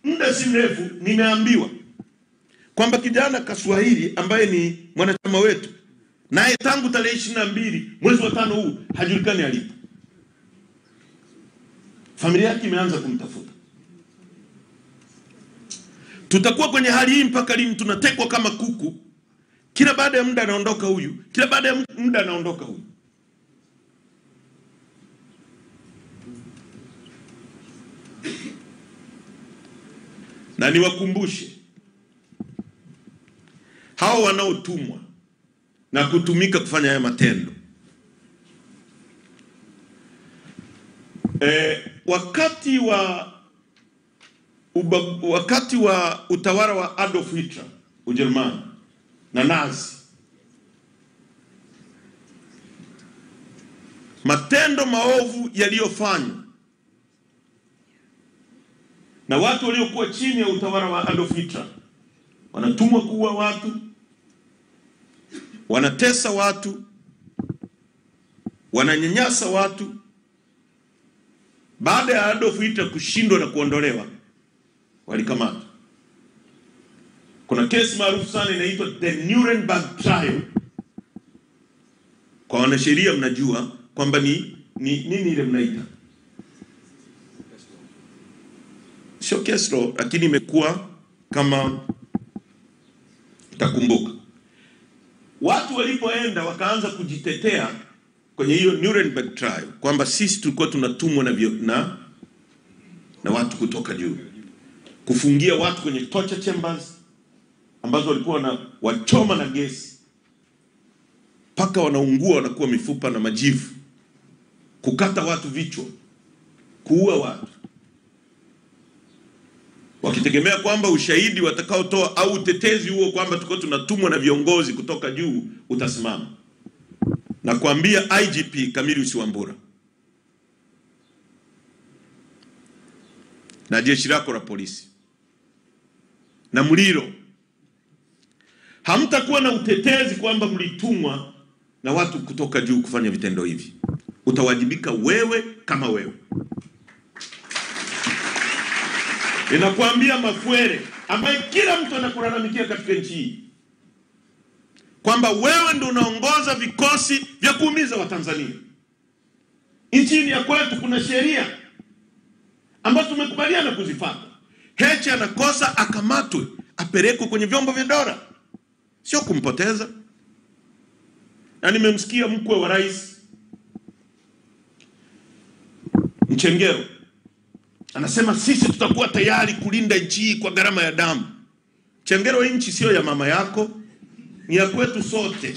Muda si mrefu nimeambiwa kwamba kijana Kaswahili ambaye ni mwanachama wetu, naye tangu tarehe 22 mwezi wa 5 huu hajulikani alipo. Familia yake imeanza kumtafuta. Tutakuwa kwenye hali hii mpaka lini? Tunatekwa kama kuku. Kila baada ya muda anaondoka huyu, kila baada ya muda anaondoka huyu. Na niwakumbushe hao wanaotumwa na kutumika kufanya haya matendo. Wakati wa utawala wa Adolf Hitler Ujerumani na Nazi, matendo maovu yaliyofanywa na watu waliokuwa chini ya utawala wa Adolf Hitler, wanatumwa kuua watu, wanatesa watu, wananyanyasa watu. Baada ya Adolf Hitler kushindwa na kuondolewa, walikamata. Kuna kesi maarufu sana inaitwa the Nuremberg trial. Kwa wanasheria mnajua kwamba ni nini ile mnaita? Sio case law, lakini imekuwa kama takumbuka. Watu walipoenda wakaanza kujitetea kwenye hiyo Nuremberg trial kwamba sisi tulikuwa tunatumwa na watu kutoka juu, kufungia watu kwenye torture chambers ambazo walikuwa wachoma na gesi paka wanaungua, wanakuwa mifupa na majivu, kukata watu vichwa, kuua watu, wakitegemea kwamba ushahidi watakaotoa au utetezi huo kwamba tulikuwa tunatumwa na viongozi kutoka juu utasimama. Na kuambia IGP Camillus Wambura na jeshi lako la polisi na Muliro, hamtakuwa na utetezi kwamba mlitumwa na watu kutoka juu kufanya vitendo hivi. Utawajibika wewe kama wewe. Ninakuambia Mafuere, ambaye kila mtu anakulalamikia katika nchi hii, kwamba wewe ndio unaongoza vikosi vya kuumiza Watanzania. Nchini ya kwetu kuna sheria ambazo tumekubaliana kuzifuata. Heche anakosa akamatwe, apelekwe kwenye vyombo vya dola, sio kumpoteza. Na nimemsikia mkwe wa rais Mchengero anasema sisi tutakuwa tayari kulinda nchi hii kwa gharama ya damu. Chengero, nchi sio ya mama yako, ni ya kwetu sote.